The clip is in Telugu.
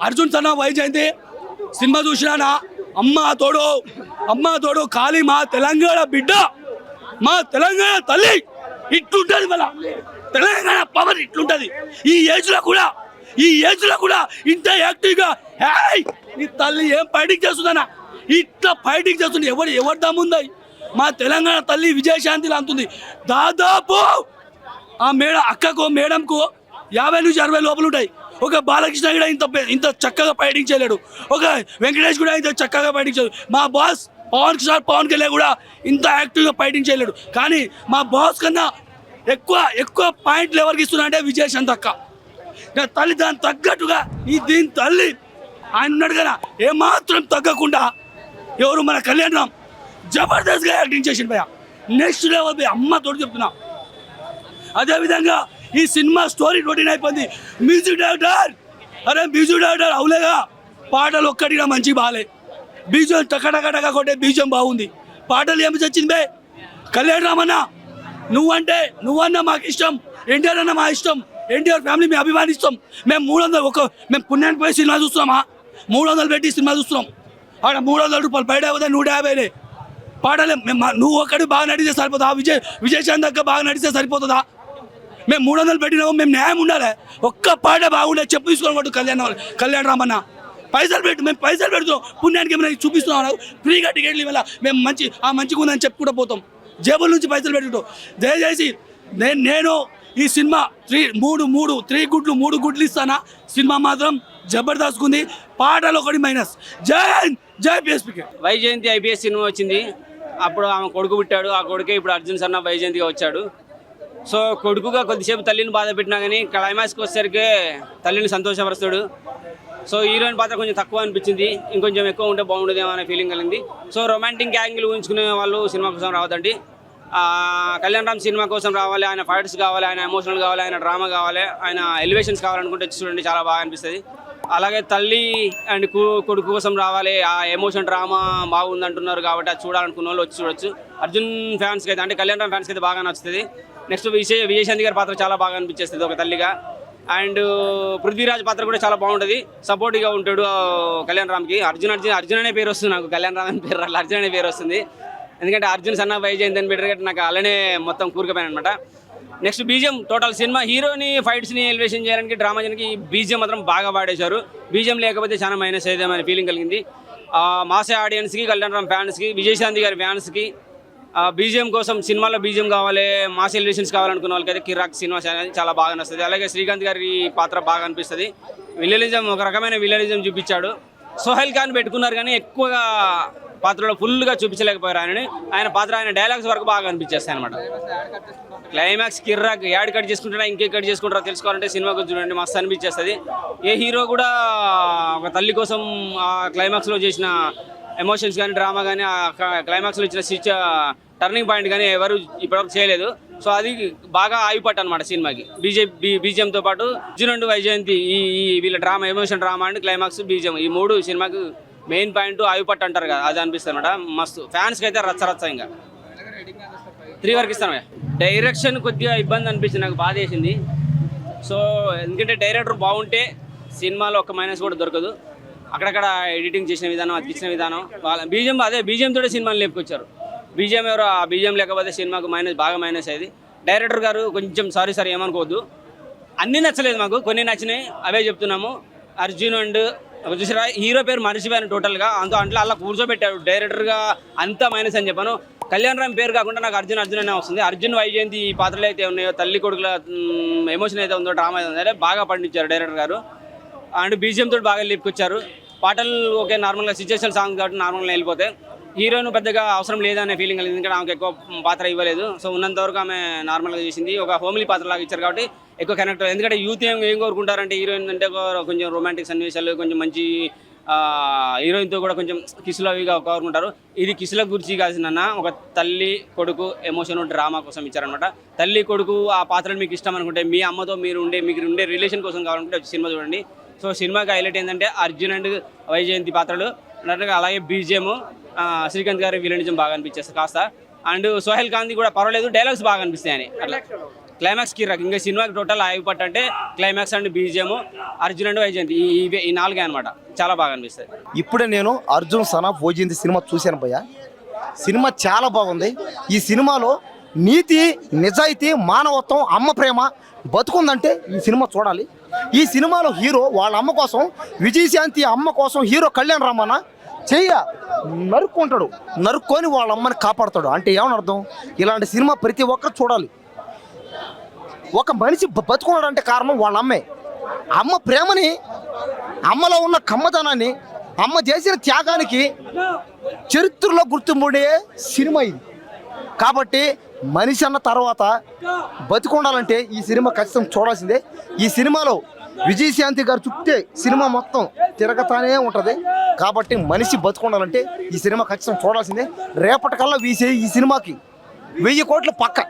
అర్జున్ సన్నా వైజయంతి సినిమా చూసినా అమ్మ తోడు ఖాళీ మా తెలంగాణ బిడ్డ, మా తెలంగాణ తల్లి ఇట్లుంటది. మళ్ళా తెలంగాణ పవర్ ఇట్లుంటది. ఈ ఏజ్ లో కూడా ఇంత యాక్టివ్గా నీ తల్లి ఏం ఫైటింగ్ చేస్తుందన్నా, ఇట్లా ఫైటింగ్ చేస్తుంది. ఎవరు దమ్ముంది? మా తెలంగాణ తల్లి విజయశాంతిలో అంటుంది. దాదాపు ఆ అక్కకు మేడంకు 50 నుంచి 60 లోపలు ఉంటాయి. ఒక బాలకృష్ణ కూడా ఇంత చక్కగా ఫైటింగ్ చేయలేడు. ఒక వెంకటేష్ కూడా ఇంత చక్కగా ఫైటింగ్ చేయలేడు. మా బాస్ పవన్ కళ్యాణ్ కూడా ఇంత యాక్టివ్గా ఫైటింగ్ చేయలేడు. కానీ మా బాస్ కన్నా ఎక్కువ పాయింట్లు ఎవరికి ఇస్తున్నా అంటే విజయశాంతి అక్క తల్లి. దాన్ని తగ్గట్టుగా దీని తల్లి ఆయన ఉన్నాడు కదా, ఏమాత్రం తగ్గకుండా ఎవరు మన కళ్యాణ్ రామ్ జబర్దస్త్గా యాక్టింగ్ చేసిండు భయ. నెక్స్ట్ లెవెల్ భయ, అమ్మ తోడు చెప్తున్నా. అదేవిధంగా ఈ సినిమా స్టోరీ రొటీన్ అయిపోయింది. మ్యూజిక్ డైరెక్టర్ అవులేగా, పాటలు ఒక్కటిగా మంచి బాగాలే. బీజం టకటక కొట్టే బీజం బాగుంది. పాటలు ఏమి వచ్చింది బే? కళ్యాణ్ రామన్న నువ్వన్నా మాకు ఇష్టం, ఎన్టీఆర్ అన్న మా ఇష్టం, ఎన్టీఆర్ ఫ్యామిలీ మేము అభిమానిస్తాం. మేము 300 మేము పుణ్యానికి పోయి సినిమా చూస్తున్నామా? 300 పెట్టి సినిమా చూస్తున్నాం. ఆడ 300 రూపాయలు బయట అవుతాయి, 150 పాటలే. నువ్వు ఒక్కడి బాగా నడిస్తే సరిపోతుందా? విజయశాంతి దగ్గర బాగా నడిస్తే సరిపోతుందా? మేము 300 పెట్టినాము, మేము న్యాయం ఉండాలి. ఒక్క పాట బాగుండే చెప్పు తీసుకోవాలి. కళ్యాణ్ రామన్న మేము పైసలు పెడుతున్నాం, పుణ్యానికి ఏమైనా చూపిస్తున్నాం. ఫ్రీగా టికెట్లు ఇవ్వాల, మేము మంచిగా ఉందని చెప్పుకుంటూ పోతాం. జేబుల నుంచి పైసలు పెట్టుకుంటాం. దయచేసి నేను ఈ సినిమా 3 గుడ్లు ఇస్తానా. సినిమా మాత్రం జబర్దస్త్ ఉంది. పాటలు ఒకటి మైనస్. జై పిఎస్పీకే. వైజయంతి ఐపీఎస్ సినిమా వచ్చింది. అప్పుడు ఆమె కొడుకు పుట్టాడు. ఆ కొడుకే ఇప్పుడు అర్జున్ సన్నా వైజయంతిగా వచ్చాడు. సో కొడుకుగా కొద్దిసేపు తల్లిని బాధ పెట్టినా కానీ క్లైమాక్స్కి వచ్చేసరికి తల్లిని సంతోషపరుస్తాడు. సో హీరోయిన్ పాత్ర కొంచెం తక్కువ అనిపించింది, ఇంకొంచెం ఎక్కువ ఉంటే బాగుండేదేమో అనే ఫీలింగ్ కలిగింది. సో రొమాంటిక్ యాంగిల్ ఊహించుకునే వాళ్ళు సినిమా కోసం రావద్దండి. కళ్యాణ్ రామ్ సినిమా కోసం రావాలి. ఆయన ఫైట్స్ కావాలి, ఆయన ఎమోషనల్ కావాలి, ఆయన డ్రామా కావాలి, ఆయన ఎలివేషన్స్ కావాలనుకుంటే చూడండి, చాలా బాగా అనిపిస్తుంది. అలాగే తల్లి అండ్ కొడుకు కోసం రావాలి, ఆ ఎమోషన్ డ్రామా బాగుంది అంటున్నారు కాబట్టి అది చూడాలనుకున్న వాళ్ళు వచ్చి చూడొచ్చు. అర్జున్ ఫ్యాన్స్కి అయితే, అంటే కళ్యాణ్ రామ్ ఫ్యాన్స్కి అయితే బాగా నచ్చుతుంది. నెక్స్ట్ విజయశాంతి గారి పాత్ర చాలా బాగా అనిపించేస్తుంది ఒక తల్లిగా. అండ్ పృథ్వీరాజ్ పాత్ర కూడా చాలా బాగుంటుంది, సపోర్టివ్గా ఉంటాడు కళ్యాణ్ రామ్కి. అర్జున్ అనే పేరు వస్తుంది నాకు, కళ్యాణ్ రామ్ అని పేరు రాలి, అర్జున్ అనే పేరు వస్తుంది. ఎందుకంటే అర్జున్ సన్నా వైజయంతి అని పెట్టారు, నాకు అలానే మొత్తం కూరుకుపోయాను అనమాట. నెక్స్ట్ బీజిఎం, టోటల్ సినిమా హీరోని ఫైట్స్ని ఎలివేషన్ చేయడానికి, డ్రామా చేయడానికి బీజిఎం మాత్రం బాగా వాడేశారు. బీజిఎం లేకపోతే చాలా మైనస్ అయ్యేదేమని ఫీలింగ్ కలిగింది. మాసే ఆడియన్స్కి, కళ్యాణ్ రామ్ ఫ్యాన్స్కి, విజయశాంతి గారి ఫ్యాన్స్కి బీజిఎం కోసం, సినిమాలో బీజిఎం కావాలి, మాస్ ఎలివేషన్స్ కావాలనుకున్న వాళ్ళకైతే కిరాక్ సినిమా చాలా బాగా నచ్చుతుంది. అలాగే శ్రీకాంత్ గారి పాత్ర బాగా అనిపిస్తుంది. విలనిజం, ఒక రకమైన విలనిజం చూపించాడు. సోహెల్ ఖాన్ పెట్టుకున్నారు కానీ ఎక్కువగా పాత్రలో ఫుల్గా చూపించలేకపోయారు ఆయనని. ఆయన పాత్ర, ఆయన డైలాగ్స్ వరకు బాగా అనిపించేస్తాయి అనమాట. క్లైమాక్స్ కిర్రాక్, యాడ్ కట్ చేసుకుంటారా ఇంకే కట్ చేసుకుంటారా తెలుసుకోవాలంటే సినిమాకు చూడండి, మస్తు అనిపించేస్తుంది. ఏ హీరో కూడా ఒక తల్లి కోసం ఆ క్లైమాక్స్లో చేసిన ఎమోషన్స్ కానీ, డ్రామా కానీ, ఆ క్లైమాక్స్లో ఇచ్చిన టర్నింగ్ పాయింట్ కానీ ఎవరు ఇప్పటివరకు చేయలేదు. సో అది బాగా ఆగిపట్టు అనమాట సినిమాకి. బీజిఎంతో పాటు అర్జున్ అండ్ వైజయంతి ఈ వీళ్ళ drama, emotion drama and climax BGM, ఈ 3 సినిమాకి మెయిన్ పాయింట్ ఆగిపట్టు అంటారు కదా, అది అనిపిస్తుంది అనమాట. మస్తు ఫ్యాన్స్కి అయితే రచ్చ ఇంకా 3 వరకు ఇస్తాను. డైరెక్షన్ కొద్దిగా ఇబ్బంది అనిపించింది, నాకు బాధ వేసింది. సో ఎందుకంటే డైరెక్టర్ బాగుంటే సినిమాలో ఒక మైనస్ కూడా దొరకదు. అక్కడక్కడ ఎడిటింగ్ చేసిన విధానం, అతికించిన విధానం, వాళ్ళ బీజిఎం తోటే సినిమాని లేపుకొచ్చారు. బీజిఎం ఎవరో, ఆ బీజిఎం లేకపోతే సినిమాకు బాగా మైనస్ అయ్యేది. డైరెక్టర్ గారు కొంచెం సారీ ఏమనుకోవద్దు, అన్నీ నచ్చలేదు మాకు, కొన్ని నచ్చినాయి, అవే చెప్తున్నాము. అర్జున్ అండ్ చూసారా, హీరో పేరు మర్చిపోయాను టోటల్గా, అంట్లో అలా కూర్చోబెట్టాడు డైరెక్టర్గా, అంతా మైనస్ అని చెప్పాను. కళ్యాణ్ రామ్ పేరు కాకుండా నాకు అర్జున్ అనే వస్తుంది. అర్జున్ వైజయంతి ఈ పాత్రలు అయితే ఉన్నాయో, తల్లి కొడుకుల ఎమోషన్ అయితే ఉందో, డ్రామా అయితే ఉందో, బాగా పండించారు డైరెక్టర్ గారు. అండ్ బీజిఎం తోటి బాగా లేపుకొచ్చారు. పాటలు ఓకే, నార్మల్గా సిచ్యువేషన్ సాంగ్ కాబట్టి నార్మల్గా వెళ్ళిపోతాయి. హీరోయిన్ పెద్దగా అవసరం లేదనే ఫీలింగ్ కలిగింది, ఎందుకంటే ఆమెకు ఎక్కువ పాత్ర ఇవ్వలేదు. సో ఉన్నంతవరకు ఆమె నార్మల్గా చేసింది. ఒక హోమ్లీ పాత్రలాగా ఇచ్చారు కాబట్టి ఎక్కువ కనెక్ట్. ఎందుకంటే యూత్ ఏం కోరుకుంటారంటే హీరోయిన్ అంటే కొంచెం రొమాంటిక్ సన్నివేశాలు, కొంచెం మంచి హీరోయిన్తో కూడా కొంచెం కిసులు అవిగా కోరుకుంటారు. ఇది కిసుల గురించి కాసిన ఒక తల్లి కొడుకు ఎమోషన్ డ్రామా కోసం ఇచ్చారనమాట. తల్లి కొడుకు ఆ పాత్రలు మీకు ఇష్టం అనుకుంటే, మీ అమ్మతో మీకు ఉండే రిలేషన్ కోసం కావాలనుకుంటే సినిమా చూడండి. సో సినిమాకి హైలైట్ ఏంటంటే అర్జున్ అండ్ వైజయంతి పాత్రలు, అలాగే బీజిఎం, శ్రీకాంత్ గారి విలనిజం బాగా అనిపించేస్తుంది కాస్త. అండ్ సోహెల్ ఖాన్ది కూడా పర్వాలేదు, డైలాగ్స్ బాగా అనిపిస్తాయని. అట్లా క్లైమాక్స్కి ఇంకా సినిమాకి టోటల్ ఆగిపట్టు అంటే climax and BGM, Arjun and Vyjayanthi ఈ నాలుగే అనమాట, చాలా బాగా అనిపిస్తుంది. ఇప్పుడే నేను Arjun son of Vyjayanthi cinema చూశాను భయ్య. సినిమా చాలా బాగుంది. ఈ సినిమాలో నీతి, నిజాయితీ, మానవత్వం, అమ్మ ప్రేమ బతుకుందంటే ఈ సినిమా చూడాలి. ఈ సినిమాలో హీరో వాళ్ళ అమ్మ కోసం, విజయశాంతి అమ్మ కోసం హీరో కళ్యాణ్ రామన్న నరుక్కుంటాడు, నరుక్కొని వాళ్ళ అమ్మని కాపాడుతాడు. అంటే ఏమని అర్థం? ఇలాంటి సినిమా ప్రతి ఒక్కరు చూడాలి. ఒక మనిషి బతుకున్నాడంటే కారణం వాళ్ళ అమ్మే. అమ్మ ప్రేమని, అమ్మలో ఉన్న కమ్మదనాన్ని, అమ్మ చేసిన త్యాగానికి చరిత్రలో గుర్తుండే సినిమా ఇది. కాబట్టి మనిషి అన్న తర్వాత బతికుండాలంటే ఈ సినిమా ఖచ్చితంగా చూడాల్సిందే. ఈ సినిమాలో విజయశాంతి గారు చుట్టే సినిమా మొత్తం తిరగతానే ఉంటుంది. కాబట్టి మనిషి బతుకుండాలంటే ఈ సినిమా ఖచ్చితంగా చూడాల్సిందే. రేపటికల్లా వీసే ఈ సినిమాకి 1000 కోట్లు పక్క.